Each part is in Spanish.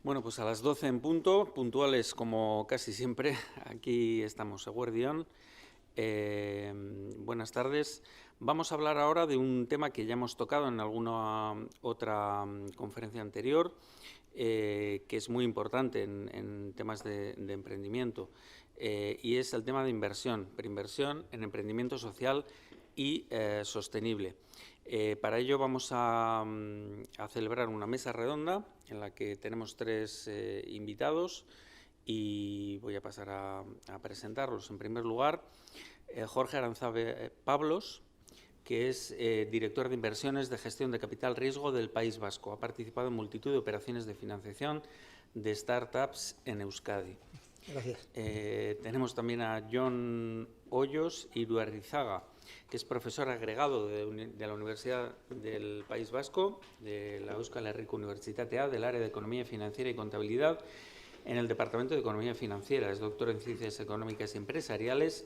Bueno, pues a las 12 en punto, puntuales como casi siempre, aquí estamos, Eguerdión. Buenas tardes. Vamos a hablar ahora de un tema que ya hemos tocado en alguna otra conferencia anterior, que es muy importante en temas de emprendimiento, y es el tema de inversión, preinversión en emprendimiento social y sostenible. Para ello vamos a celebrar una mesa redonda en la que tenemos tres invitados y voy a pasar a presentarlos. En primer lugar, Jorge Aranzabe Pablos, que es director de inversiones de gestión de capital riesgo del País Vasco. Ha participado en multitud de operaciones de financiación de startups en Euskadi. Gracias. Tenemos también a Jon Hoyos Iruarrizaga, que es profesor agregado de la Universidad del País Vasco, de la Euskal Herriko Unibertsitatea, del área de Economía Financiera y Contabilidad, en el Departamento de Economía Financiera. Es doctor en Ciencias Económicas y Empresariales,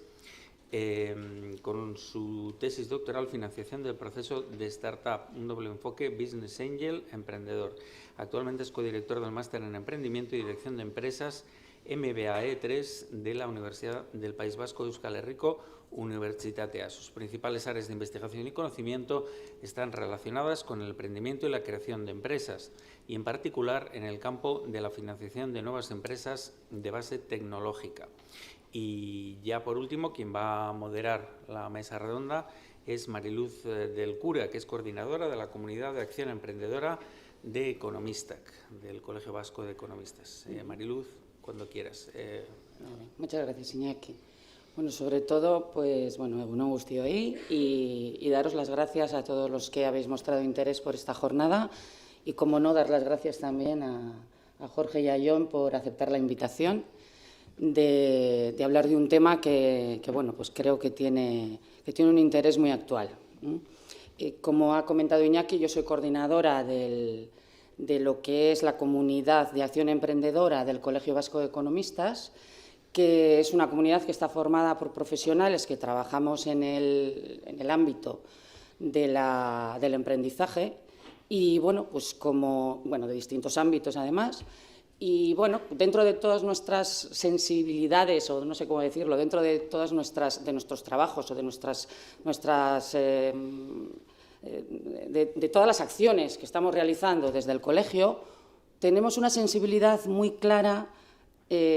con su tesis doctoral Financiación del proceso de startup, un doble enfoque Business Angel Emprendedor. Actualmente es codirector del Máster en Emprendimiento y Dirección de Empresas MBAE 3 de la Universidad del País Vasco, Euskal Herriko Unibertsitatea. Sus principales áreas de investigación y conocimiento están relacionadas con el emprendimiento y la creación de empresas, y en particular en el campo de la financiación de nuevas empresas de base tecnológica. Y ya por último, quien va a moderar la mesa redonda es Mariluz del Cura, que es coordinadora de la Comunidad de Acción Emprendedora de Economistac, del Colegio Vasco de Economistas. Mariluz, cuando quieras. Muchas gracias, Iñaki. Bueno, sobre todo, pues, bueno, egun on guztioi y daros las gracias a todos los que habéis mostrado interés por esta jornada y, como no, dar las gracias también a Jorge y a Jon por aceptar la invitación de hablar de un tema que bueno, pues creo que tiene un interés muy actual. Como ha comentado Iñaki, yo soy coordinadora de lo que es la Comunidad de Acción Emprendedora del Colegio Vasco de Economistas, que es una comunidad que está formada por profesionales que trabajamos en el ámbito del emprendizaje y, bueno, pues de distintos ámbitos además. Y, bueno, dentro de todas nuestras sensibilidades, o no sé cómo decirlo, dentro de todas de nuestros trabajos o de de todas las acciones que estamos realizando desde el colegio, tenemos una sensibilidad muy clara,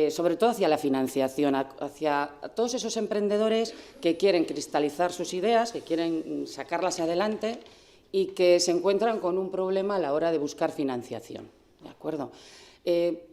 sobre todo hacia la financiación, hacia todos esos emprendedores que quieren cristalizar sus ideas, que quieren sacarlas adelante y que se encuentran con un problema a la hora de buscar financiación. ¿De acuerdo?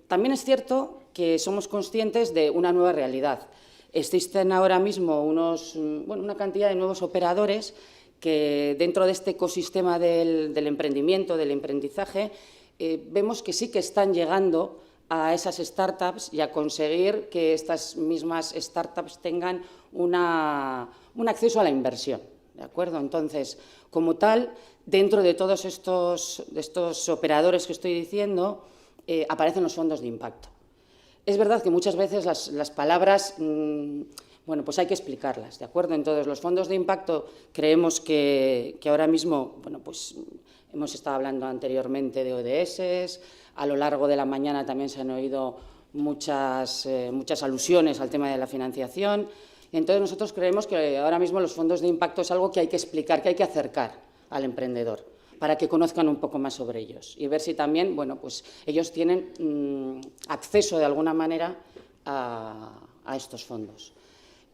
También es cierto que somos conscientes de una nueva realidad. Existen ahora mismo una cantidad de nuevos operadores que dentro de este ecosistema del emprendimiento, del emprendizaje, vemos que sí que están llegando a esas startups y a conseguir que estas mismas startups tengan un acceso a la inversión. ¿De acuerdo? Entonces, como tal, dentro de todos estos operadores que estoy diciendo, aparecen los fondos de impacto. Es verdad que muchas veces las palabras, bueno, pues hay que explicarlas, ¿de acuerdo? Entonces, los fondos de impacto creemos que ahora mismo, bueno, pues hemos estado hablando anteriormente de ODS, a lo largo de la mañana también se han oído muchas alusiones al tema de la financiación. Entonces, nosotros creemos que ahora mismo los fondos de impacto es algo que hay que explicar, que hay que acercar al emprendedor, para que conozcan un poco más sobre ellos y ver si también, bueno, pues ellos tienen acceso de alguna manera a estos fondos.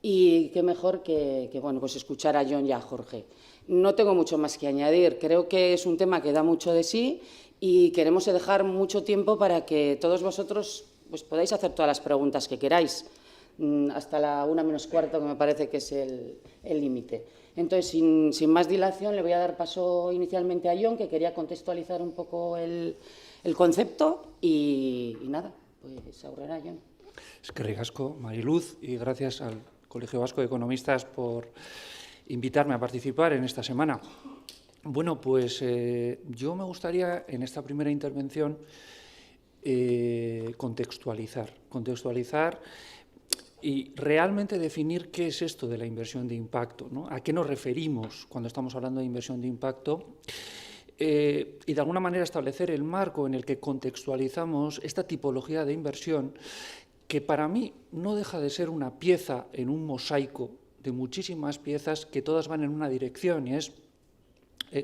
Y qué mejor que bueno, pues escuchar a Jon y a Jorge. No tengo mucho más que añadir. Creo que es un tema que da mucho de sí y queremos dejar mucho tiempo para que todos vosotros pues, podáis hacer todas las preguntas que queráis, hasta la 1:45, que me parece que es el límite. Entonces, sin más dilación, le voy a dar paso inicialmente a Jon, que quería contextualizar un poco el concepto y nada, pues aurrera, Jon. Eskerrik asko, Mariluz, y gracias al Colegio Vasco de Economistas por invitarme a participar en esta semana. Bueno, pues yo me gustaría en esta primera intervención contextualizar y realmente definir qué es esto de la inversión de impacto, ¿no? ¿A qué nos referimos cuando estamos hablando de inversión de impacto? y de alguna manera establecer el marco en el que contextualizamos esta tipología de inversión, que para mí no deja de ser una pieza en un mosaico de muchísimas piezas que todas van en una dirección, y es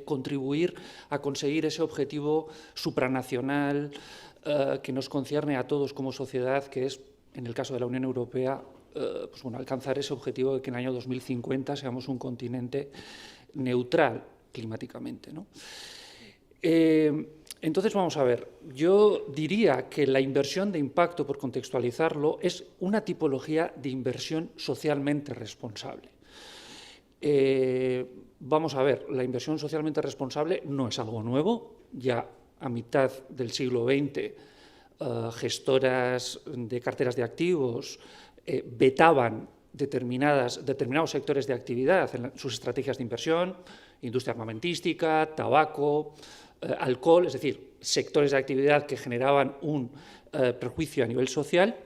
contribuir a conseguir ese objetivo supranacional que nos concierne a todos como sociedad, que es, en el caso de la Unión Europea, pues bueno, alcanzar ese objetivo de que en el año 2050 seamos un continente neutral climáticamente, ¿no? Entonces, vamos a ver, yo diría que la inversión de impacto, por contextualizarlo, es una tipología de inversión socialmente responsable. Vamos a ver, la inversión socialmente responsable no es algo nuevo. Ya a mitad del siglo XX, gestoras de carteras de activos vetaban determinados sectores de actividad en sus estrategias de inversión: industria armamentística, tabaco, alcohol, es decir, sectores de actividad que generaban un perjuicio a nivel social.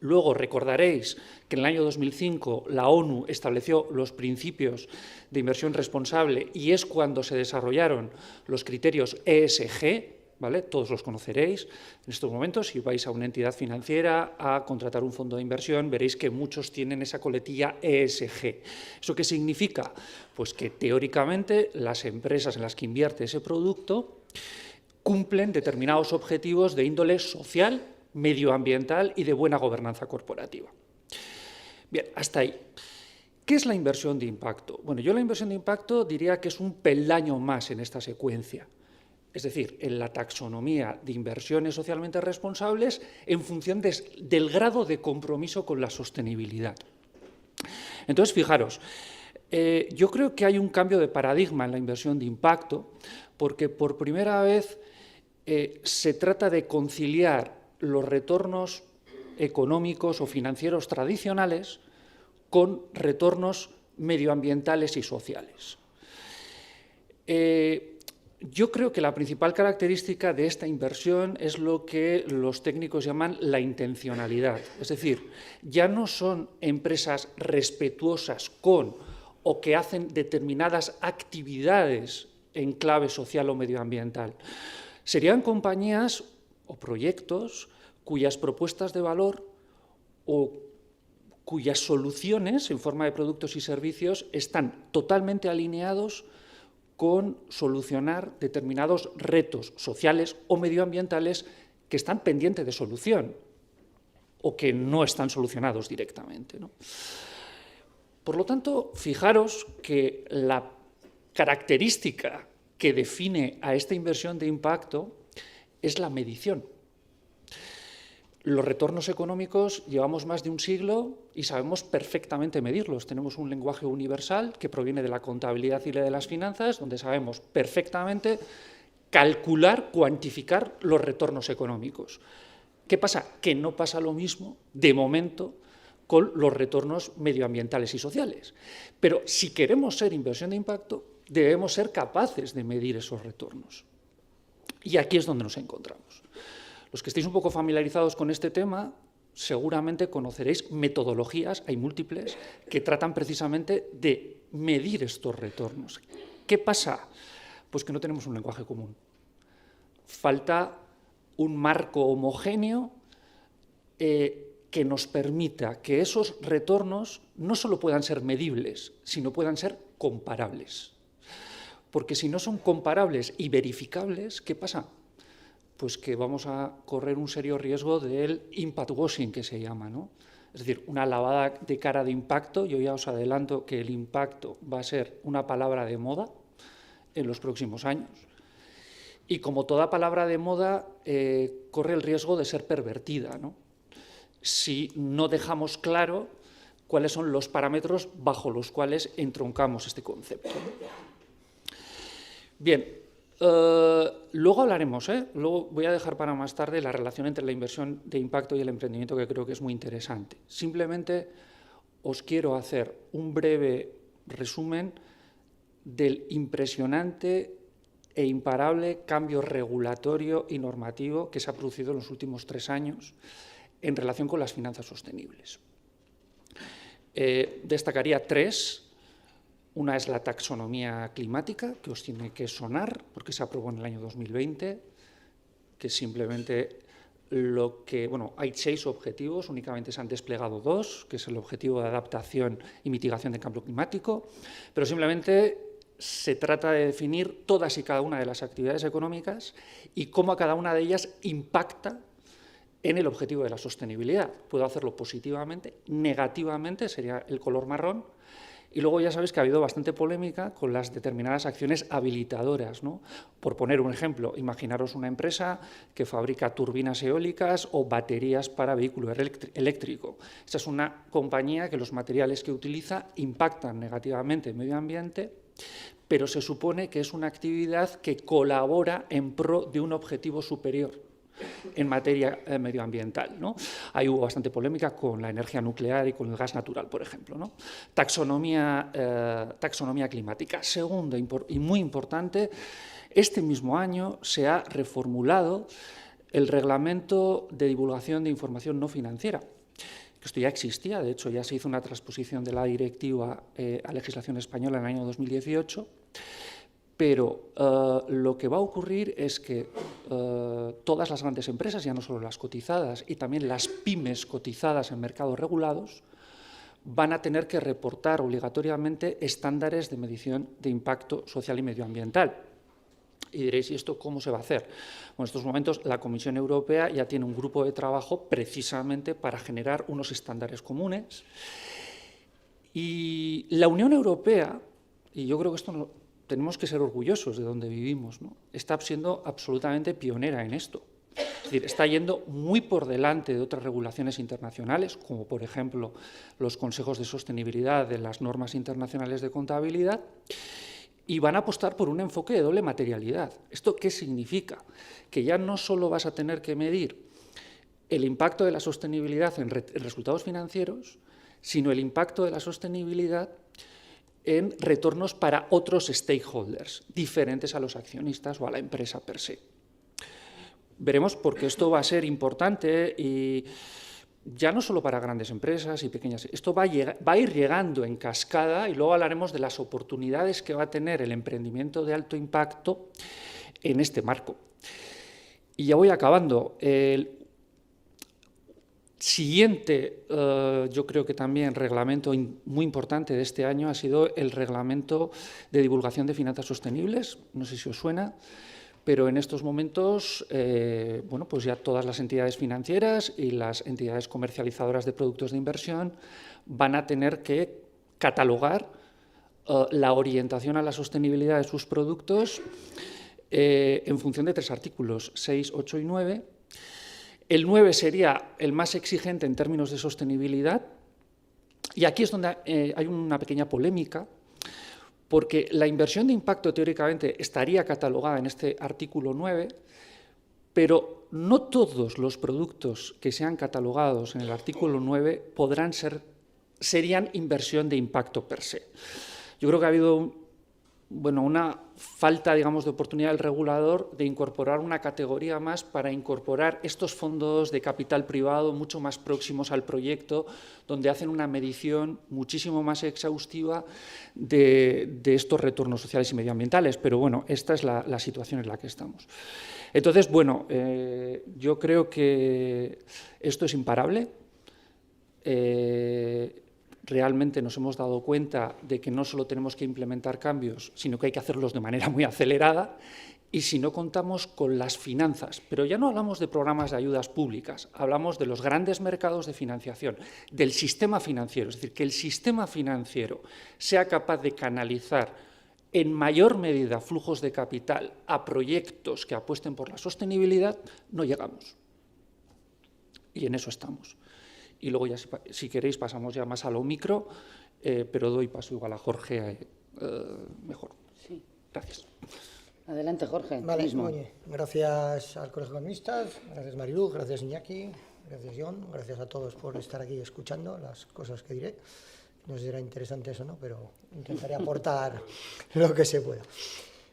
Luego recordaréis que en el año 2005 la ONU estableció los principios de inversión responsable, y es cuando se desarrollaron los criterios ESG, ¿vale? Todos los conoceréis. En estos momentos, si vais a una entidad financiera a contratar un fondo de inversión, veréis que muchos tienen esa coletilla ESG. ¿Eso qué significa? Pues que teóricamente las empresas en las que invierte ese producto cumplen determinados objetivos de índole social, medioambiental y de buena gobernanza corporativa. Bien, hasta ahí. ¿Qué es la inversión de impacto? Bueno, yo la inversión de impacto diría que es un peldaño más en esta secuencia. Es decir, en la taxonomía de inversiones socialmente responsables en función del grado de compromiso con la sostenibilidad. Entonces, fijaros, yo creo que hay un cambio de paradigma en la inversión de impacto, porque por primera vez se trata de conciliar los retornos económicos o financieros tradicionales con retornos medioambientales y sociales. Yo creo que la principal característica de esta inversión es lo que los técnicos llaman la intencionalidad. Es decir, ya no son empresas respetuosas con o que hacen determinadas actividades en clave social o medioambiental. Serían compañías o proyectos cuyas propuestas de valor o cuyas soluciones en forma de productos y servicios están totalmente alineados con solucionar determinados retos sociales o medioambientales que están pendientes de solución o que no están solucionados directamente, ¿no? Por lo tanto, fijaros que la característica que define a esta inversión de impacto es la medición. Los retornos económicos llevamos más de un siglo y sabemos perfectamente medirlos. Tenemos un lenguaje universal que proviene de la contabilidad y de las finanzas, donde sabemos perfectamente calcular, cuantificar los retornos económicos. ¿Qué pasa? Que no pasa lo mismo, de momento, con los retornos medioambientales y sociales. Pero si queremos ser inversión de impacto, debemos ser capaces de medir esos retornos. Y aquí es donde nos encontramos. Los que estéis un poco familiarizados con este tema, seguramente conoceréis metodologías, hay múltiples, que tratan precisamente de medir estos retornos. ¿Qué pasa? Pues que no tenemos un lenguaje común. Falta un marco homogéneo que nos permita que esos retornos no solo puedan ser medibles, sino puedan ser comparables. Porque si no son comparables y verificables, ¿qué pasa? Pues que vamos a correr un serio riesgo del impact washing, que se llama, ¿no? Es decir, una lavada de cara de impacto. Yo ya os adelanto que el impacto va a ser una palabra de moda en los próximos años. Y como toda palabra de moda, corre el riesgo de ser pervertida, ¿no? Si no dejamos claro cuáles son los parámetros bajo los cuales entroncamos este concepto. Bien. Luego hablaremos, luego voy a dejar para más tarde la relación entre la inversión de impacto y el emprendimiento, que creo que es muy interesante. Simplemente os quiero hacer un breve resumen del impresionante e imparable cambio regulatorio y normativo que se ha producido en los últimos 3 años en relación con las finanzas sostenibles. Destacaría 3. Una es la taxonomía climática, que os tiene que sonar, porque se aprobó en el año 2020, que simplemente lo que, bueno, hay 6 objetivos, únicamente se han desplegado 2, que es el objetivo de adaptación y mitigación del cambio climático, pero simplemente se trata de definir todas y cada una de las actividades económicas y cómo a cada una de ellas impacta en el objetivo de la sostenibilidad. Puedo hacerlo positivamente, negativamente, sería el color marrón. Y luego ya sabéis que ha habido bastante polémica con las determinadas acciones habilitadoras, ¿no? Por poner un ejemplo, imaginaros una empresa que fabrica turbinas eólicas o baterías para vehículo eléctrico. Esta es una compañía que los materiales que utiliza impactan negativamente en el medio ambiente, pero se supone que es una actividad que colabora en pro de un objetivo superior en materia medioambiental, ¿no? Ahí hubo bastante polémica con la energía nuclear y con el gas natural, por ejemplo, ¿no? Taxonomía climática. Segundo, y muy importante, este mismo año se ha reformulado el Reglamento de Divulgación de Información No Financiera. Esto ya existía, de hecho ya se hizo una transposición de la directiva a legislación española en el año 2018, pero lo que va a ocurrir es que todas las grandes empresas, ya no solo las cotizadas, y también las pymes cotizadas en mercados regulados, van a tener que reportar obligatoriamente estándares de medición de impacto social y medioambiental. Y diréis, ¿y esto cómo se va a hacer? Bueno, en estos momentos la Comisión Europea ya tiene un grupo de trabajo precisamente para generar unos estándares comunes. Y la Unión Europea, y yo creo que esto no, tenemos que ser orgullosos de donde vivimos, ¿no? Está siendo absolutamente pionera en esto. Es decir, está yendo muy por delante de otras regulaciones internacionales, como por ejemplo los consejos de sostenibilidad de las normas internacionales de contabilidad, y van a apostar por un enfoque de doble materialidad. ¿Esto qué significa? Que ya no solo vas a tener que medir el impacto de la sostenibilidad en resultados financieros, sino el impacto de la sostenibilidad en retornos para otros stakeholders, diferentes a los accionistas o a la empresa per se. Veremos porque esto va a ser importante y ya no solo para grandes empresas y pequeñas, esto va a ir llegando en cascada y luego hablaremos de las oportunidades que va a tener el emprendimiento de alto impacto en este marco. Y ya voy acabando. El siguiente, yo creo que también reglamento muy importante de este año ha sido el Reglamento de Divulgación de Finanzas Sostenibles, no sé si os suena, pero en estos momentos, bueno, pues ya todas las entidades financieras y las entidades comercializadoras de productos de inversión van a tener que catalogar la orientación a la sostenibilidad de sus productos en función de 3 artículos, 6, 8 y 9. El 9 sería el más exigente en términos de sostenibilidad, y aquí es donde hay una pequeña polémica, porque la inversión de impacto teóricamente estaría catalogada en este artículo 9, pero no todos los productos que sean catalogados en el artículo 9 serían inversión de impacto per se. Yo creo que ha habido una falta, digamos, de oportunidad del regulador de incorporar una categoría más para incorporar estos fondos de capital privado mucho más próximos al proyecto, donde hacen una medición muchísimo más exhaustiva de estos retornos sociales y medioambientales. Pero bueno, esta es la situación en la que estamos. Entonces, bueno, yo creo que esto es imparable. Realmente nos hemos dado cuenta de que no solo tenemos que implementar cambios, sino que hay que hacerlos de manera muy acelerada, y si no contamos con las finanzas, pero ya no hablamos de programas de ayudas públicas, hablamos de los grandes mercados de financiación, del sistema financiero, es decir, que el sistema financiero sea capaz de canalizar en mayor medida flujos de capital a proyectos que apuesten por la sostenibilidad, no llegamos. Y en eso estamos. Y luego ya, si queréis, pasamos ya más a lo micro, pero doy paso igual a Jorge mejor. Sí. Gracias. Adelante, Jorge. Vale, oye, gracias al Colegio de Economistas, gracias Mariluz, gracias Iñaki, gracias John, gracias a todos por estar aquí escuchando las cosas que diré. No sé si será interesante eso o no, pero intentaré aportar lo que se pueda.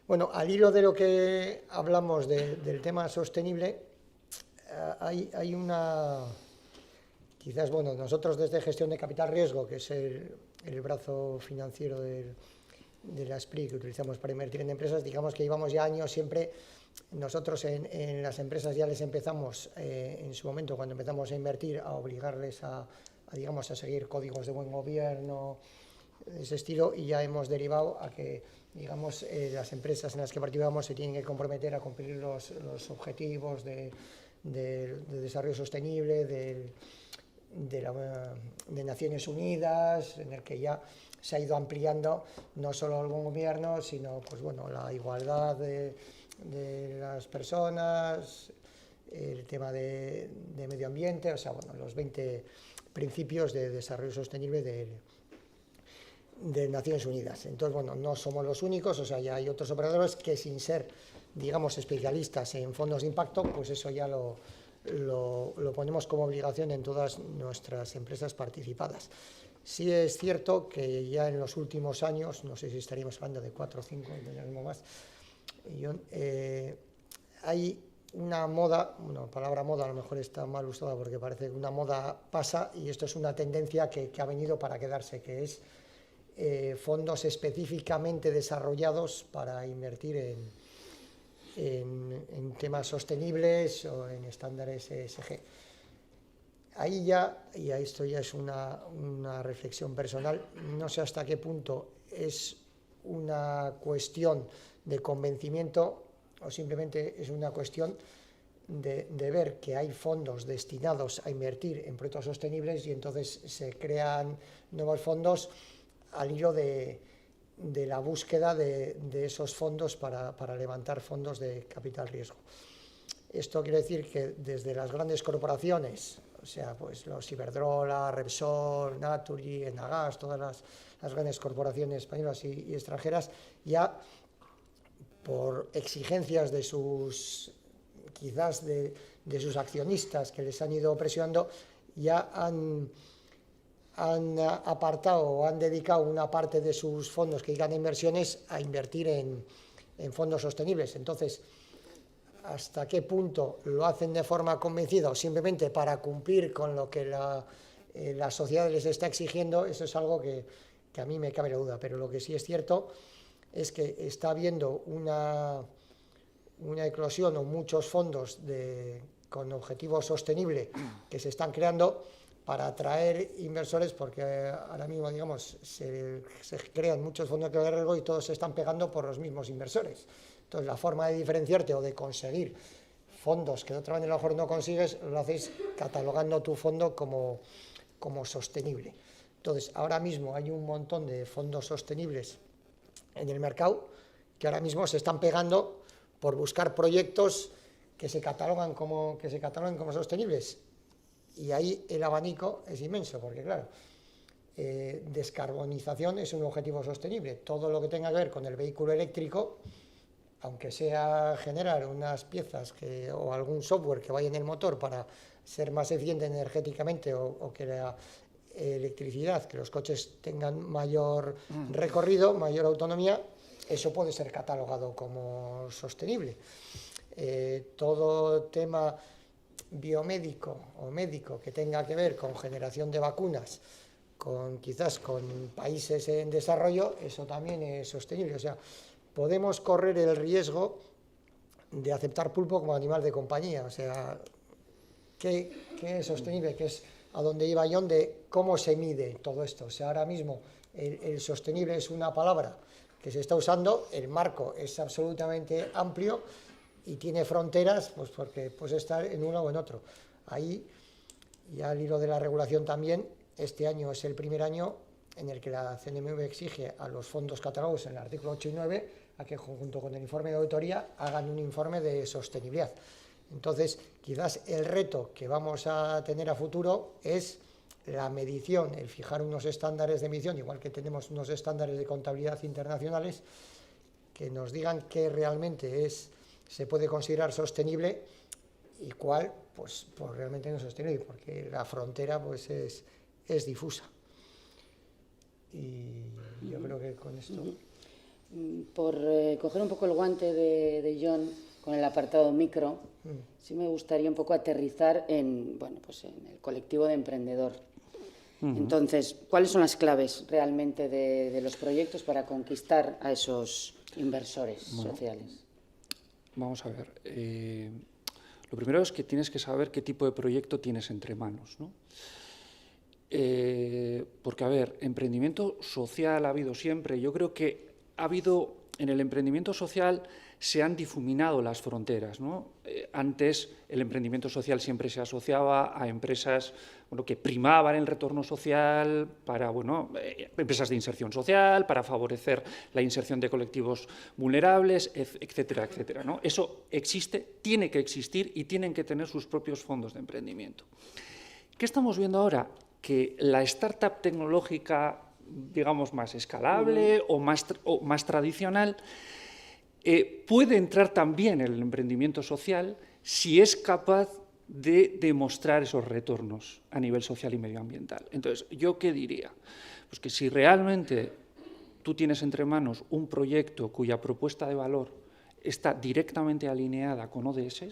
Bueno, al hilo de lo que hablamos del tema sostenible, hay una... Quizás, bueno, nosotros desde Gestión de Capital Riesgo, que es el brazo financiero del de la SPRI que utilizamos para invertir en empresas, digamos que llevamos ya años siempre. Nosotros en las empresas ya les empezamos, en su momento, cuando empezamos a invertir, a obligarles a seguir códigos de buen gobierno, de ese estilo, y ya hemos derivado a que, digamos, las empresas en las que participamos se tienen que comprometer a cumplir los objetivos de desarrollo sostenible de Naciones Unidas, en el que ya se ha ido ampliando no solo el buen gobierno, sino pues, bueno, la igualdad de las personas, el tema de medio ambiente, o sea, bueno, los 20 principios de desarrollo sostenible de Naciones Unidas. Entonces, bueno, no somos los únicos, o sea, ya hay otros operadores que, sin ser, digamos, especialistas en fondos de impacto, pues eso ya lo ponemos como obligación en todas nuestras empresas participadas. Sí es cierto que ya en los últimos años, no sé si estaríamos hablando de 4 o 5, no más, hay una moda, bueno, la palabra moda a lo mejor está mal usada porque parece que una moda pasa, y esto es una tendencia que ha venido para quedarse, que es fondos específicamente desarrollados para invertir en temas sostenibles o en estándares ESG. Ahí ya, y esto ya es una reflexión personal, no sé hasta qué punto es una cuestión de convencimiento o simplemente es una cuestión de ver que hay fondos destinados a invertir en proyectos sostenibles y entonces se crean nuevos fondos al hilo de la búsqueda de esos fondos para levantar fondos de capital riesgo. Esto quiere decir que desde las grandes corporaciones, o sea, pues los Iberdrola, Repsol, Naturgy, Enagás, todas las grandes corporaciones españolas y extranjeras, ya por exigencias de sus, quizás de sus accionistas que les han ido presionando, ya han apartado o han dedicado una parte de sus fondos que llegan a inversiones a invertir en fondos sostenibles. Entonces, ¿hasta qué punto lo hacen de forma convencida o simplemente para cumplir con lo que la sociedad les está exigiendo? Eso es algo que a mí me cabe la duda, pero lo que sí es cierto es que está habiendo una eclosión o muchos fondos con objetivo sostenible que se están creando para atraer inversores, porque ahora mismo, digamos, se crean muchos fondos de riesgo y todos se están pegando por los mismos inversores. Entonces, la forma de diferenciarte o de conseguir fondos que de otra manera a lo mejor no consigues, lo haces catalogando tu fondo como sostenible. Entonces, ahora mismo hay un montón de fondos sostenibles en el mercado que ahora mismo se están pegando por buscar proyectos que se catalogan como sostenibles. Y ahí el abanico es inmenso, porque claro, descarbonización es un objetivo sostenible. Todo lo que tenga que ver con el vehículo eléctrico, aunque sea generar unas piezas o algún software que vaya en el motor para ser más eficiente energéticamente o que la electricidad, que los coches tengan mayor recorrido, mayor autonomía, eso puede ser catalogado como sostenible. Todo tema biomédico o médico que tenga que ver con generación de vacunas, quizás con países en desarrollo, eso también es sostenible. O sea, podemos correr el riesgo de aceptar pulpo como animal de compañía. O sea, ¿qué es sostenible? ¿Qué es a donde iba John de cómo se mide todo esto? O sea, ahora mismo el sostenible es una palabra que se está usando, el marco es absolutamente amplio y tiene fronteras, pues porque puedes estar en uno o en otro. Ahí, ya al hilo de la regulación también, este año es el primer año en el que la CNMV exige a los fondos catalogados en el artículo 8 y 9 a que junto con el informe de auditoría hagan un informe de sostenibilidad. Entonces, quizás el reto que vamos a tener a futuro es la medición, el fijar unos estándares de medición, igual que tenemos unos estándares de contabilidad internacionales, que nos digan qué realmente se puede considerar sostenible y cuál pues realmente no es sostenible, porque la frontera pues es difusa. Y yo creo que con esto... Por coger un poco el guante de John con el apartado micro, sí me gustaría un poco aterrizar en el colectivo de emprendedor. Entonces, ¿cuáles son las claves realmente de los proyectos para conquistar a esos inversores sociales? Vamos a ver. Lo primero es que tienes que saber qué tipo de proyecto tienes entre manos, ¿no? Porque, a ver, emprendimiento social ha habido siempre. Yo creo que ha habido, en el emprendimiento social se han difuminado las fronteras, ¿no? Antes el emprendimiento social siempre se asociaba a empresas que primaban el retorno social para, empresas de inserción social, para favorecer la inserción de colectivos vulnerables, etcétera, etcétera, ¿no? Eso existe, tiene que existir y tienen que tener sus propios fondos de emprendimiento. ¿Qué estamos viendo ahora? Que la startup tecnológica, digamos, más escalable o más tradicional, puede entrar también en el emprendimiento social si es capaz de demostrar esos retornos a nivel social y medioambiental. Entonces, ¿yo qué diría? Pues que si realmente tú tienes entre manos un proyecto cuya propuesta de valor está directamente alineada con ODS,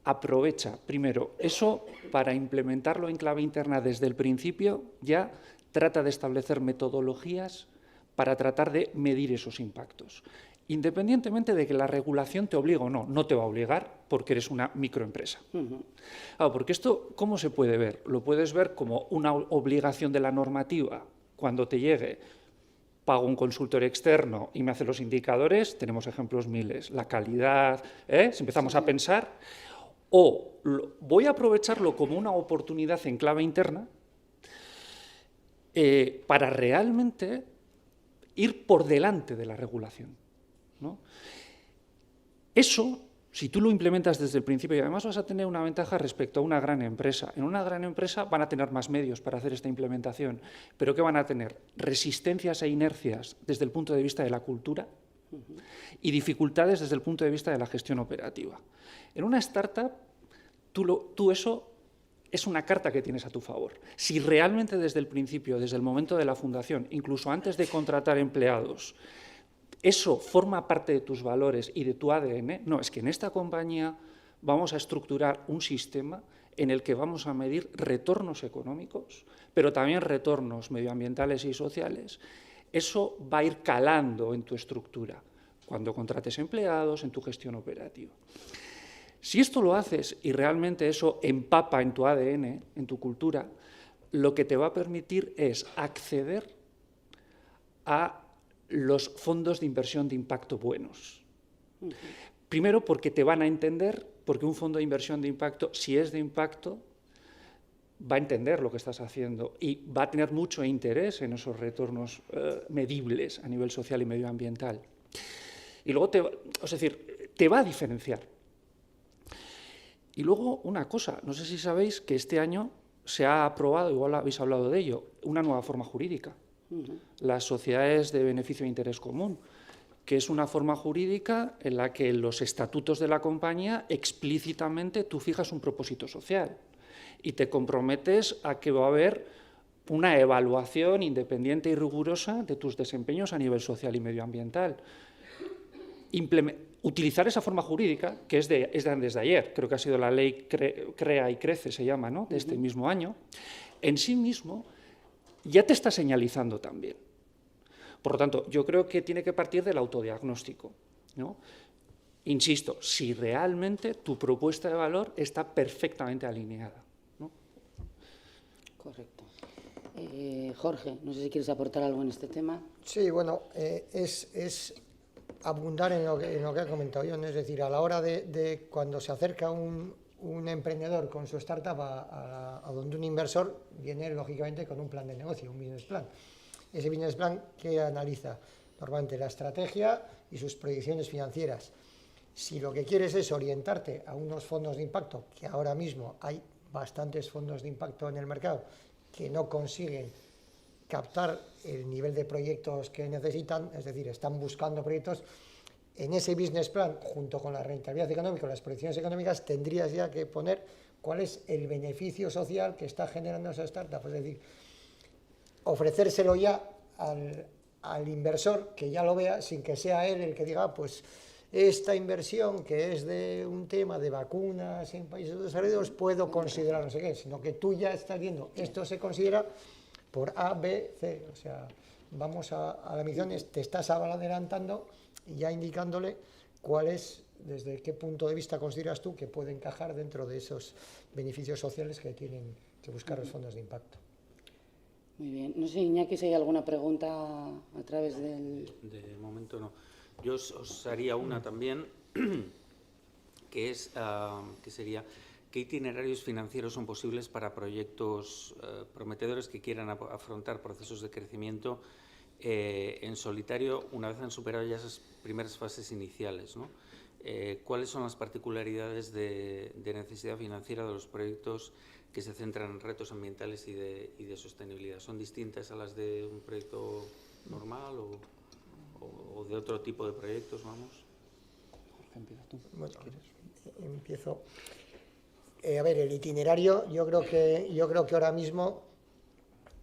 aprovecha, primero, eso para implementarlo en clave interna desde el principio, ya trata de establecer metodologías para tratar de medir esos impactos. Independientemente de que la regulación te obligue o no, no te va a obligar porque eres una microempresa. Porque esto, ¿cómo se puede ver? Lo puedes ver como una obligación de la normativa. Cuando te llegue, pago un consultor externo y me hace los indicadores, tenemos ejemplos miles, la calidad, si empezamos a pensar, o voy a aprovecharlo como una oportunidad en clave interna para realmente ir por delante de la regulación, ¿no? Eso, si tú lo implementas desde el principio, y además vas a tener una ventaja respecto a una gran empresa. En una gran empresa van a tener más medios para hacer esta implementación, pero ¿qué van a tener? Resistencias e inercias desde el punto de vista de la cultura y dificultades desde el punto de vista de la gestión operativa. En una startup, tú eso es una carta que tienes a tu favor. Si realmente desde el principio, desde el momento de la fundación, incluso antes de contratar empleados, eso forma parte de tus valores y de tu ADN, no, es que en esta compañía vamos a estructurar un sistema en el que vamos a medir retornos económicos, pero también retornos medioambientales y sociales. Eso va a ir calando en tu estructura cuando contrates empleados, en tu gestión operativa. Si esto lo haces y realmente eso empapa en tu ADN, en tu cultura, lo que te va a permitir es acceder a los fondos de inversión de impacto buenos. Primero, porque te van a entender, porque un fondo de inversión de impacto, si es de impacto, va a entender lo que estás haciendo y va a tener mucho interés en esos retornos medibles a nivel social y medioambiental. Y luego te va a diferenciar. Y luego una cosa, no sé si sabéis que este año se ha aprobado, igual habéis hablado de ello, una nueva forma jurídica, las sociedades de beneficio e interés común, que es una forma jurídica en la que en los estatutos de la compañía explícitamente tú fijas un propósito social y te comprometes a que va a haber una evaluación independiente y rigurosa de tus desempeños a nivel social y medioambiental. Utilizar esa forma jurídica, que es desde ayer, creo que ha sido la ley Crea y Crece, se llama, ¿no?, de este mismo año, en sí mismo ya te está señalizando también. Por lo tanto, yo creo que tiene que partir del autodiagnóstico, ¿no? Insisto, si realmente tu propuesta de valor está perfectamente alineada, ¿no? Correcto. Jorge, no sé si quieres aportar algo en este tema. Sí, bueno, es abundar en lo que ha comentado yo, ¿no? Es decir, a la hora de cuando se acerca un emprendedor con su startup a donde un inversor viene lógicamente con un plan de negocio, un business plan. Ese business plan que analiza normalmente la estrategia y sus proyecciones financieras. Si lo que quieres es orientarte a unos fondos de impacto, que ahora mismo hay bastantes fondos de impacto en el mercado que no consiguen captar el nivel de proyectos que necesitan, es decir, están buscando proyectos, en ese business plan, junto con la rentabilidad económica, las proyecciones económicas, tendrías ya que poner cuál es el beneficio social que está generando esa startup, es decir, ofrecérselo ya al inversor, que ya lo vea, sin que sea él el que diga, pues esta inversión que es de un tema de vacunas en países desarrollados, puedo considerar no sé qué, sino que tú ya estás viendo, esto se considera por A, B, C, o sea, vamos a la misión, te estás adelantando y ya indicándole cuál es, desde qué punto de vista consideras tú que puede encajar dentro de esos beneficios sociales que tienen que buscar los fondos de impacto. Muy bien. No sé, Iñaki, si hay alguna pregunta a través del... De momento no. Yo os haría una también, que sería, ¿qué itinerarios financieros son posibles para proyectos prometedores que quieran afrontar procesos de crecimiento en solitario una vez han superado ya esas primeras fases iniciales, ¿no? ¿Cuáles son las particularidades de necesidad financiera de los proyectos que se centran en retos ambientales y de sostenibilidad? ¿Son distintas a las de un proyecto normal o de otro tipo de proyectos, vamos? Jorge, empieza tú. Bueno, empiezo. A ver, el itinerario, yo creo que ahora mismo,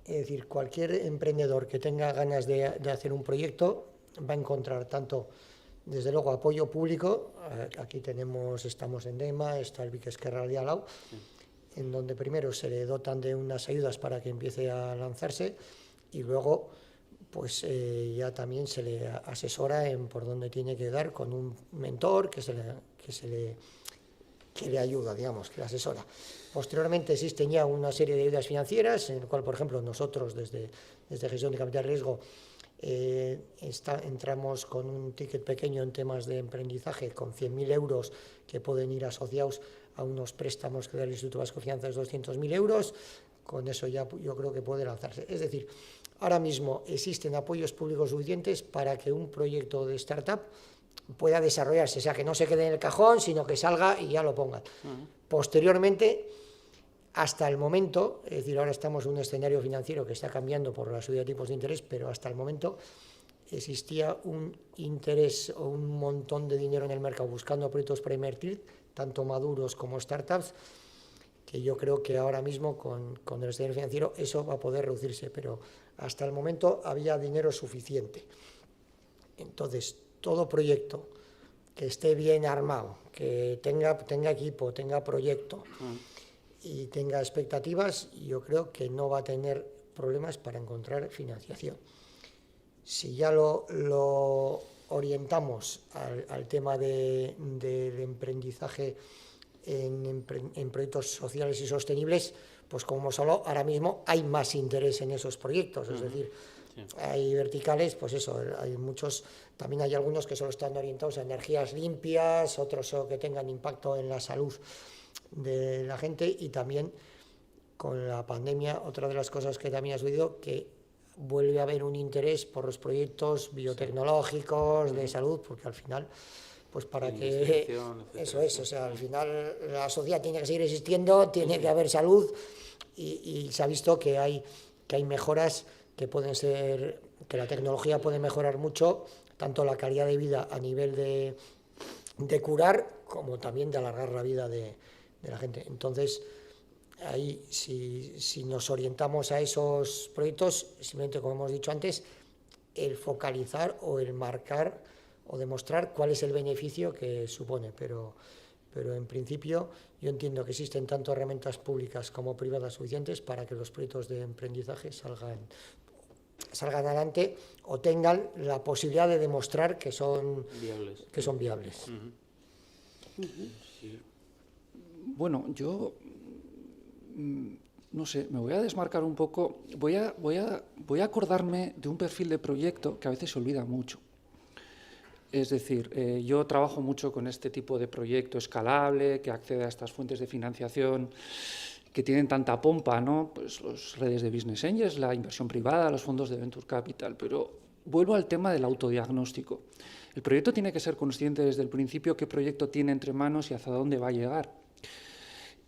es decir, cualquier emprendedor que tenga ganas de hacer un proyecto va a encontrar tanto, desde luego, apoyo público. Aquí estamos en DEMA, está el BIC Esquerra de Alau, en donde primero se le dotan de unas ayudas para que empiece a lanzarse y luego pues ya también se le asesora en por dónde tiene que dar con un mentor que le ayuda, digamos, que le asesora. Posteriormente existen ya una serie de ayudas financieras, en el cual, por ejemplo, nosotros desde Gestión de Capital Riesgo entramos con un ticket pequeño en temas de emprendizaje con 100.000 euros que pueden ir asociados a unos préstamos que da el Instituto Vasco de Finanzas, 200.000 euros. Con eso ya yo creo que puede lanzarse. Es decir, ahora mismo existen apoyos públicos suficientes para que un proyecto de startup pueda desarrollarse, o sea, que no se quede en el cajón, sino que salga y ya lo pongan. Posteriormente, hasta el momento, es decir, ahora estamos en un escenario financiero que está cambiando por la subida de tipos de interés, pero hasta el momento existía un interés o un montón de dinero en el mercado buscando proyectos para invertir, tanto maduros como startups, que yo creo que ahora mismo con el escenario financiero eso va a poder reducirse, pero hasta el momento había dinero suficiente. Entonces, todo proyecto que esté bien armado, que tenga equipo, tenga proyecto y tenga expectativas, yo creo que no va a tener problemas para encontrar financiación. Si ya lo orientamos al tema del emprendizaje en proyectos sociales y sostenibles, pues como hemos hablado, ahora mismo hay más interés en esos proyectos, es decir, hay verticales, pues eso, hay muchos, también hay algunos que solo están orientados a energías limpias, otros que tengan impacto en la salud de la gente, y también con la pandemia, otra de las cosas que también ha sucedido, que vuelve a haber un interés por los proyectos biotecnológicos de salud, porque al final, pues para que eso es, o sea, al final la sociedad tiene que seguir existiendo, tiene que haber salud, y se ha visto que hay mejoras que pueden ser, que la tecnología puede mejorar mucho, tanto la calidad de vida a nivel de curar, como también de alargar la vida de la gente. Entonces, ahí, si nos orientamos a esos proyectos, simplemente, como hemos dicho antes, el focalizar o el marcar o demostrar cuál es el beneficio que supone, pero en principio yo entiendo que existen tanto herramientas públicas como privadas suficientes para que los proyectos de emprendizaje salgan adelante o tengan la posibilidad de demostrar que son viables. Sí. Bueno, yo no sé, me voy a desmarcar un poco, voy a acordarme de un perfil de proyecto que a veces se olvida mucho. Es decir, yo trabajo mucho con este tipo de proyecto escalable, que accede a estas fuentes de financiación que tienen tanta pompa, ¿no? Pues las redes de Business Angels, la inversión privada, los fondos de Venture Capital, pero vuelvo al tema del autodiagnóstico. El proyecto tiene que ser consciente desde el principio qué proyecto tiene entre manos y hacia dónde va a llegar.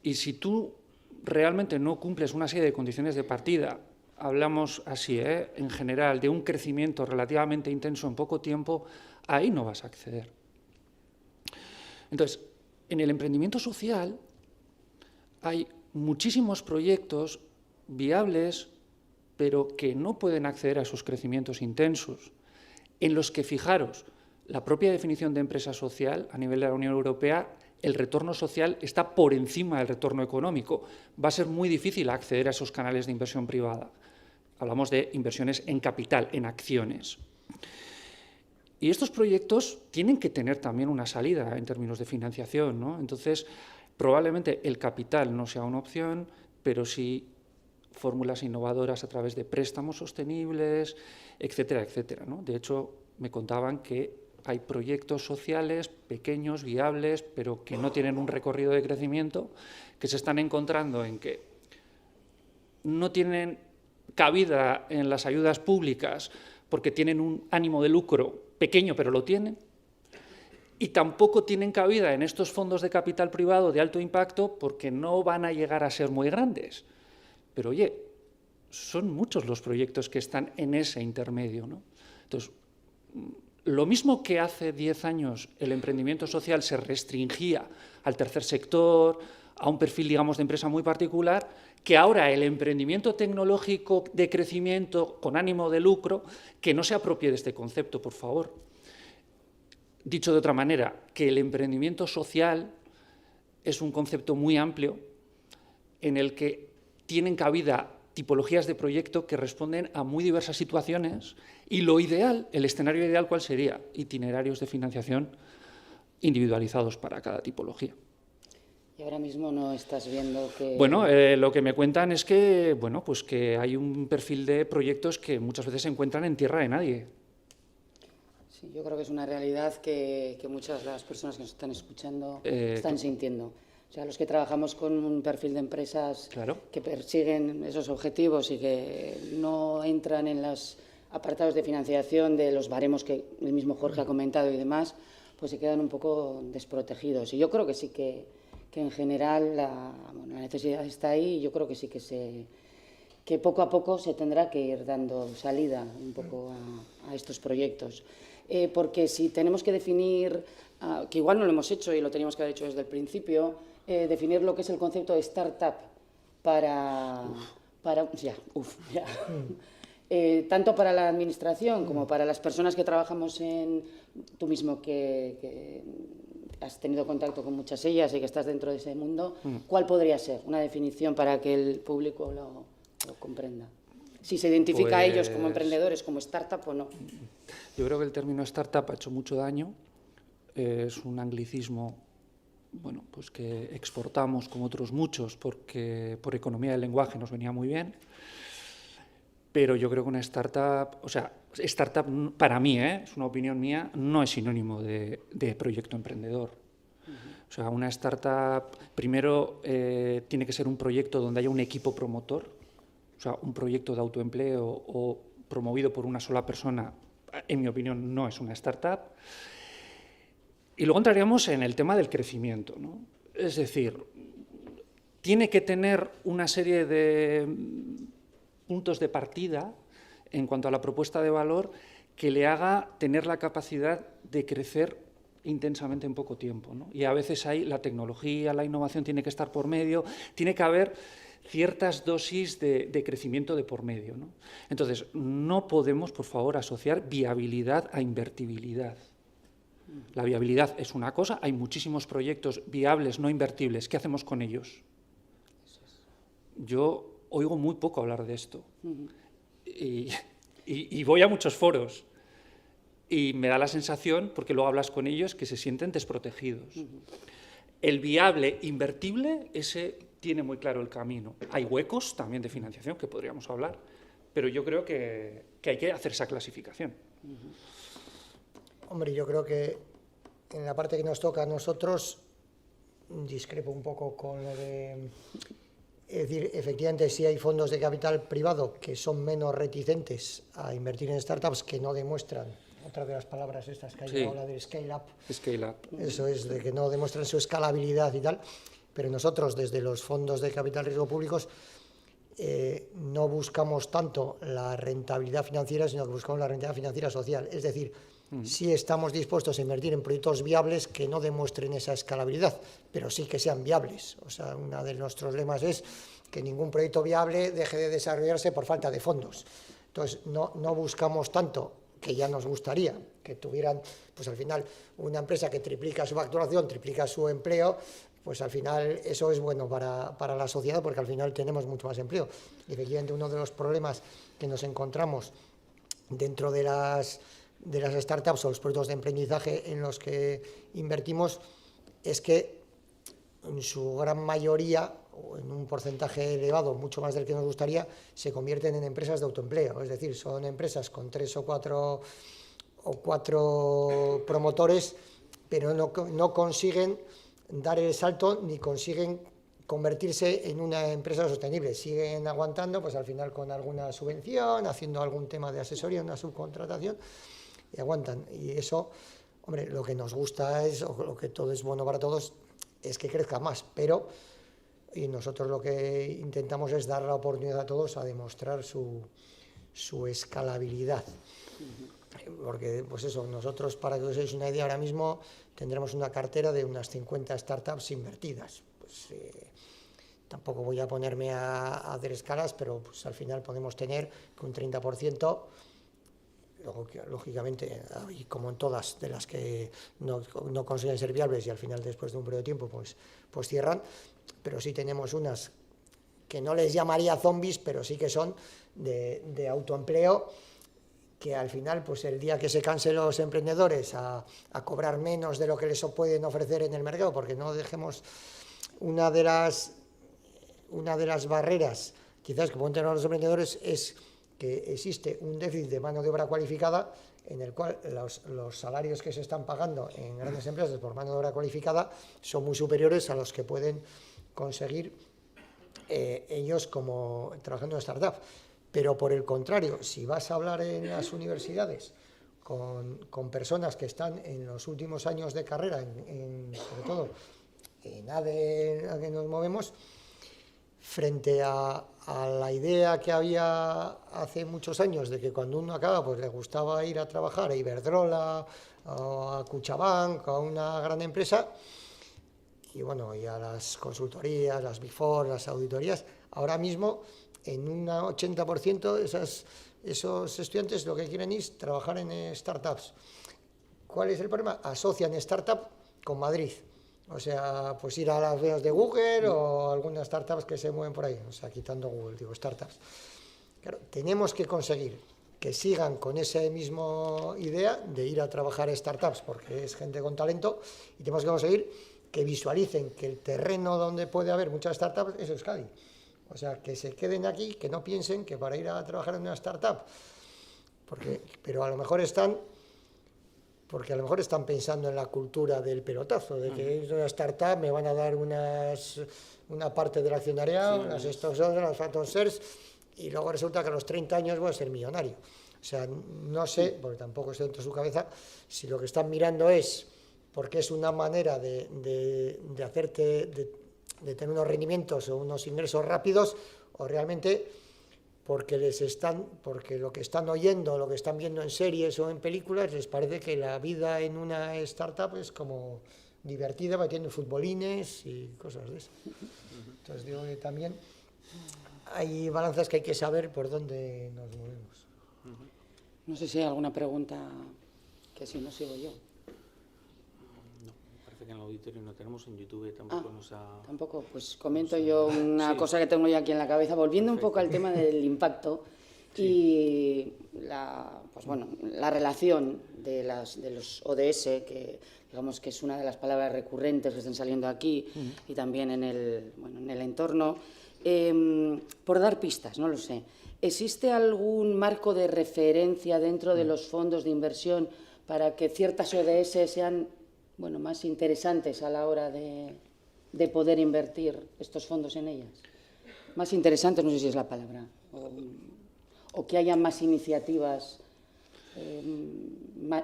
Y si tú realmente no cumples una serie de condiciones de partida, hablamos así, en general, de un crecimiento relativamente intenso en poco tiempo, ahí no vas a acceder. Entonces, en el emprendimiento social hay muchísimos proyectos viables, pero que no pueden acceder a esos crecimientos intensos, en los que, fijaros, la propia definición de empresa social a nivel de la Unión Europea, el retorno social está por encima del retorno económico. Va a ser muy difícil acceder a esos canales de inversión privada. Hablamos de inversiones en capital, en acciones. Y estos proyectos tienen que tener también una salida en términos de financiación, ¿no? Entonces, probablemente el capital no sea una opción, pero sí fórmulas innovadoras a través de préstamos sostenibles, etcétera, etcétera, ¿no? De hecho, me contaban que hay proyectos sociales pequeños, viables, pero que no tienen un recorrido de crecimiento, que se están encontrando en que no tienen cabida en las ayudas públicas porque tienen un ánimo de lucro pequeño, pero lo tienen, y tampoco tienen cabida en estos fondos de capital privado de alto impacto porque no van a llegar a ser muy grandes. Pero, oye, son muchos los proyectos que están en ese intermedio, ¿no? Entonces, lo mismo que hace 10 años el emprendimiento social se restringía al tercer sector, a un perfil, digamos, de empresa muy particular, que ahora el emprendimiento tecnológico de crecimiento con ánimo de lucro, que no se apropie de este concepto, por favor. Dicho de otra manera, que el emprendimiento social es un concepto muy amplio en el que tienen cabida tipologías de proyecto que responden a muy diversas situaciones y lo ideal, el escenario ideal, ¿cuál sería? Itinerarios de financiación individualizados para cada tipología. Y ahora mismo no estás viendo que... Bueno, lo que me cuentan es que, bueno, pues que hay un perfil de proyectos que muchas veces se encuentran en tierra de nadie. Sí, yo creo que es una realidad que muchas de las personas que nos están escuchando están sintiendo. O sea, los que trabajamos con un perfil de empresas Claro. que persiguen esos objetivos y que no entran en los apartados de financiación de los baremos que el mismo Jorge ha comentado y demás, pues se quedan un poco desprotegidos. Y yo creo que sí que en general la necesidad está ahí y yo creo que sí que poco a poco se tendrá que ir dando salida un poco a estos proyectos. Porque si tenemos que definir, que igual no lo hemos hecho y lo teníamos que haber hecho desde el principio, definir lo que es el concepto de startup tanto para la administración como para las personas que trabajamos tú mismo que has tenido contacto con muchas ellas y que estás dentro de ese mundo, ¿cuál podría ser una definición para que el público lo comprenda? Si se identifica a ellos como emprendedores, como startup o no. Yo creo que el término startup ha hecho mucho daño. Es un anglicismo, bueno, pues que exportamos como otros muchos porque por economía del lenguaje nos venía muy bien. Pero yo creo que una startup, o sea, startup para mí, es una opinión mía, no es sinónimo de proyecto emprendedor. O sea, una startup primero tiene que ser un proyecto donde haya un equipo promotor, o sea, un proyecto de autoempleo o promovido por una sola persona, en mi opinión, no es una startup. Y luego entraríamos en el tema del crecimiento, ¿no? Es decir, tiene que tener una serie de puntos de partida en cuanto a la propuesta de valor que le haga tener la capacidad de crecer intensamente en poco tiempo, ¿no? Y a veces ahí la tecnología, la innovación tiene que estar por medio, tiene que haber ciertas dosis de crecimiento de por medio, ¿no? Entonces, no podemos, por favor, asociar viabilidad a invertibilidad. La viabilidad es una cosa, hay muchísimos proyectos viables, no invertibles. ¿Qué hacemos con ellos? Yo oigo muy poco hablar de esto. Y voy a muchos foros. Y me da la sensación, porque luego hablas con ellos, que se sienten desprotegidos. El viable, invertible, ese tiene muy claro el camino. Hay huecos también de financiación que podríamos hablar, pero yo creo que hay que hacer esa clasificación. Hombre, yo creo que en la parte que nos toca a nosotros discrepo un poco con lo de... Es decir, efectivamente, sí hay fondos de capital privado que son menos reticentes a invertir en startups, que no demuestran, otra de las palabras estas que hay Sí. ahora de scale up. Scale up. Eso es, de que no demuestran su escalabilidad y tal. Pero nosotros, desde los fondos de capital riesgo públicos, no buscamos tanto la rentabilidad financiera, sino que buscamos la rentabilidad financiera social. Es decir, sí estamos dispuestos a invertir en proyectos viables que no demuestren esa escalabilidad, pero sí que sean viables. O sea, uno de nuestros lemas es que ningún proyecto viable deje de desarrollarse por falta de fondos. Entonces, no buscamos tanto que ya nos gustaría, que tuvieran, pues al final, una empresa que triplica su facturación, triplica su empleo, pues al final eso es bueno para la sociedad, porque al final tenemos mucho más empleo. Y efectivamente uno de los problemas que nos encontramos dentro de las startups o los proyectos de emprendizaje en los que invertimos es que en su gran mayoría, o en un porcentaje elevado, mucho más del que nos gustaría, se convierten en empresas de autoempleo. Es decir, son empresas con 3 o 4 promotores, pero no consiguen dar el salto ni consiguen convertirse en una empresa sostenible. Siguen aguantando, pues al final con alguna subvención, haciendo algún tema de asesoría, una subcontratación, y aguantan. Y eso, hombre, lo que nos gusta es, o lo que todo es bueno para todos, es que crezca más, pero y nosotros lo que intentamos es dar la oportunidad a todos a demostrar su escalabilidad. Porque, pues eso, nosotros, para que os deis una idea, ahora mismo tendremos una cartera de unas 50 startups invertidas. Pues, tampoco voy a ponerme a hacer escalas, pero pues al final podemos tener que un 30%, lógicamente, y como en todas de las que no consiguen ser viables y al final después de un periodo de tiempo pues cierran, pero sí tenemos unas que no les llamaría zombies, pero sí que son de autoempleo, que al final, pues el día que se cansen los emprendedores a cobrar menos de lo que les pueden ofrecer en el mercado, porque no dejemos una de las barreras quizás que pueden tener los emprendedores es que existe un déficit de mano de obra cualificada, en el cual los salarios que se están pagando en grandes empresas por mano de obra cualificada son muy superiores a los que pueden conseguir ellos como trabajando en startup. Pero por el contrario, si vas a hablar en las universidades con personas que están en los últimos años de carrera, sobre todo en ADE, en la que nos movemos, frente a la idea que había hace muchos años de que cuando uno acaba pues le gustaba ir a trabajar a Iberdrola, a Kutxabank, a una gran empresa, y bueno, y a las consultorías, las Big Four, las auditorías, ahora mismo en un 80% esos estudiantes lo que quieren es trabajar en startups. ¿Cuál es el problema? Asocian startup con Madrid. O sea, pues ir a las vías de Google o algunas startups que se mueven por ahí. O sea, quitando Google, digo, startups. Claro, tenemos que conseguir que sigan con esa misma idea de ir a trabajar en startups, porque es gente con talento, y tenemos que conseguir que visualicen que el terreno donde puede haber muchas startups es Euskadi. O sea, que se queden aquí, que no piensen que para ir a trabajar en una startup, pero a lo mejor están pensando en la cultura del pelotazo, de que es una startup, me van a dar una parte del accionariado, unas stocks, unas phantom shares, y luego resulta que a los 30 años voy a ser millonario. O sea, no sé, porque tampoco estoy dentro de su cabeza, si lo que están mirando es porque es una manera de tener unos rendimientos o unos ingresos rápidos, o realmente porque lo que están oyendo, lo que están viendo en series o en películas, les parece que la vida en una startup es como divertida, va tiene futbolines y cosas de eso. Entonces digo que también hay balanzas que hay que saber por dónde nos movemos. No sé si hay alguna pregunta, que si no sigo yo. En el auditorio no tenemos, en YouTube tampoco nos ha... Tampoco, pues comento yo una cosa que tengo yo aquí en la cabeza, volviendo un poco al tema del impacto y la relación de los ODS, que digamos que es una de las palabras recurrentes que están saliendo aquí y también en el entorno. Por dar pistas, no lo sé, ¿existe algún marco de referencia dentro de los fondos de inversión para que ciertas ODS sean más interesantes a la hora de poder invertir estos fondos en ellas? Más interesantes, no sé si es la palabra, o que haya más iniciativas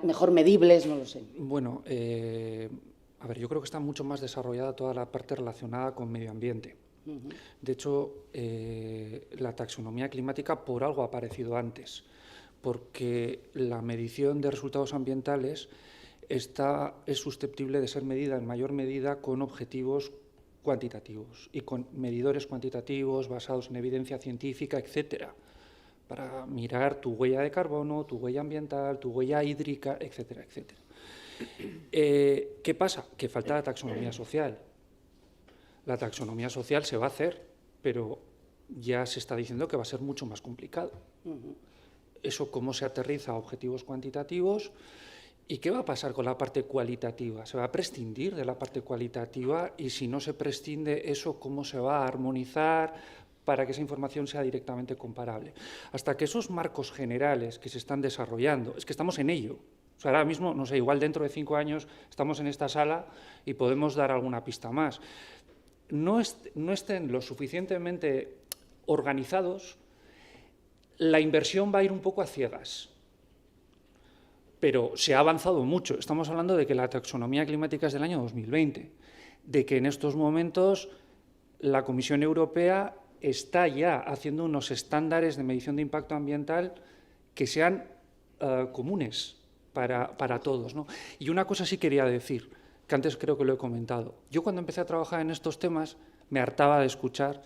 mejor medibles, no lo sé. Bueno, a ver, yo creo que está mucho más desarrollada toda la parte relacionada con medio ambiente. De hecho, la taxonomía climática por algo ha aparecido antes, porque la medición de resultados ambientales es susceptible de ser medida en mayor medida con objetivos cuantitativos y con medidores cuantitativos basados en evidencia científica, etcétera. para mirar tu huella de carbono, tu huella ambiental, tu huella hídrica, etcétera, etcétera. ¿Qué pasa? Que falta la taxonomía social. La taxonomía social se va a hacer, pero ya se está diciendo que va a ser mucho más complicado. Eso, cómo se aterriza a objetivos cuantitativos. ¿Y qué va a pasar con la parte cualitativa? ¿Se va a prescindir de la parte cualitativa? Y si no se prescinde eso, ¿cómo se va a armonizar para que esa información sea directamente comparable? Hasta que esos marcos generales que se están desarrollando, es que estamos en ello. O sea, ahora mismo, no sé, igual dentro de 5 años estamos en esta sala y podemos dar alguna pista más. No estén lo suficientemente organizados, la inversión va a ir un poco a ciegas. Pero se ha avanzado mucho. Estamos hablando de que la taxonomía climática es del año 2020, de que en estos momentos la Comisión Europea está ya haciendo unos estándares de medición de impacto ambiental que sean comunes para todos, ¿no? Y una cosa sí quería decir, que antes creo que lo he comentado. Yo cuando empecé a trabajar en estos temas me hartaba de escuchar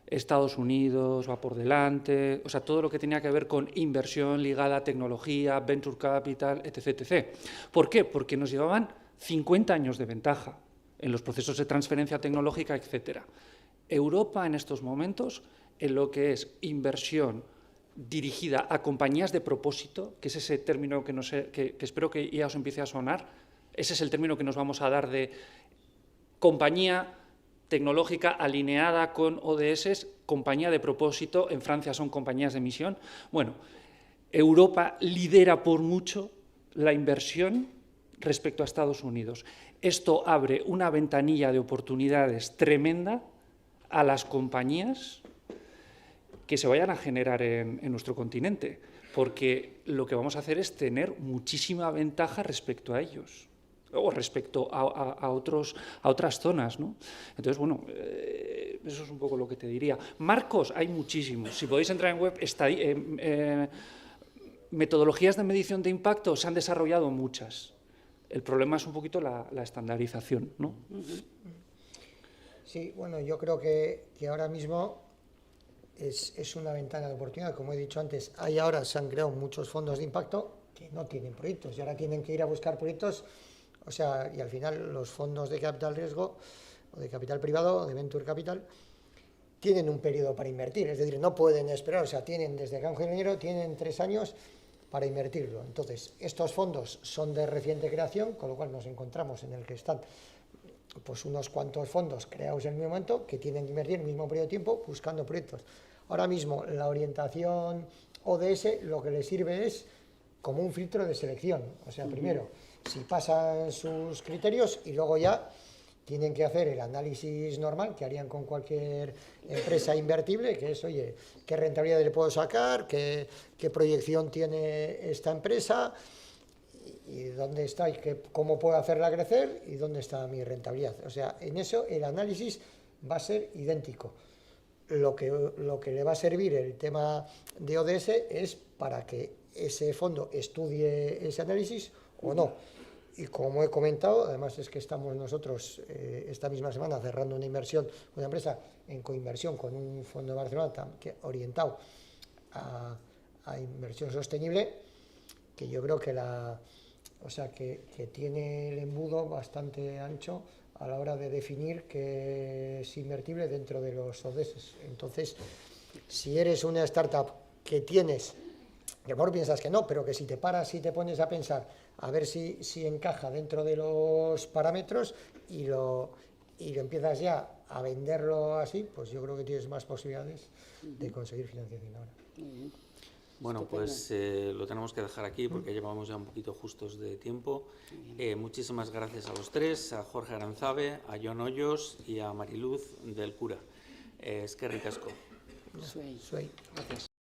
Estados Unidos va por delante, o sea, todo lo que tenía que ver con inversión ligada a tecnología, venture capital, etc., etc. ¿Por qué? Porque nos llevaban 50 años de ventaja en los procesos de transferencia tecnológica, etc. Europa en estos momentos, en lo que es inversión dirigida a compañías de propósito, que es ese término que espero que ya os empiece a sonar, ese es el término que nos vamos a dar de compañía tecnológica alineada con ODS, compañía de propósito, en Francia son compañías de misión. Bueno, Europa lidera por mucho la inversión respecto a Estados Unidos. Esto abre una ventanilla de oportunidades tremenda a las compañías que se vayan a generar en nuestro continente, porque lo que vamos a hacer es tener muchísima ventaja respecto a ellos, o respecto a otras zonas, ¿no? Entonces, bueno, eso es un poco lo que te diría. Marcos, hay muchísimos. Si podéis entrar en web, metodologías de medición de impacto se han desarrollado muchas. El problema es un poquito la estandarización, ¿no? Sí, bueno, yo creo que ahora mismo es una ventana de oportunidad. Como he dicho antes, ahora se han creado muchos fondos de impacto que no tienen proyectos y ahora tienen que ir a buscar proyectos. O sea, y al final los fondos de capital riesgo o de capital privado o de venture capital tienen un periodo para invertir, es decir, no pueden esperar, o sea, tienen desde que ingeniero tienen 3 años para invertirlo. Entonces, estos fondos son de reciente creación, con lo cual nos encontramos en el que están pues unos cuantos fondos creados en el mismo momento que tienen que invertir en el mismo periodo de tiempo buscando proyectos. Ahora mismo la orientación ODS lo que les sirve es como un filtro de selección, o sea, primero si pasan sus criterios y luego ya tienen que hacer el análisis normal que harían con cualquier empresa invertible, que es, oye, ¿qué rentabilidad le puedo sacar? ¿Qué proyección tiene esta empresa? ¿Y dónde está? ¿Y cómo puedo hacerla crecer? ¿Y dónde está mi rentabilidad? O sea, en eso el análisis va a ser idéntico. Lo que le va a servir el tema de ODS es para que ese fondo estudie ese análisis o no. Y como he comentado, además es que estamos nosotros esta misma semana cerrando una inversión, una empresa en coinversión con un fondo de Barcelona orientado a inversión sostenible, que yo creo que tiene el embudo bastante ancho a la hora de definir qué es invertible dentro de los ODS. Entonces, si eres una startup que tienes, que a lo mejor piensas que no, pero que si te paras y te pones a pensar a ver si encaja dentro de los parámetros y lo empiezas ya a venderlo así, pues yo creo que tienes más posibilidades de conseguir financiación ahora. Bueno, pues lo tenemos que dejar aquí porque llevamos ya un poquito justos de tiempo. Muchísimas gracias a los tres, a Jorge Aranzabe, a Jon Hoyos y a Mariluz del Cura. Eskerrik asko. Gracias.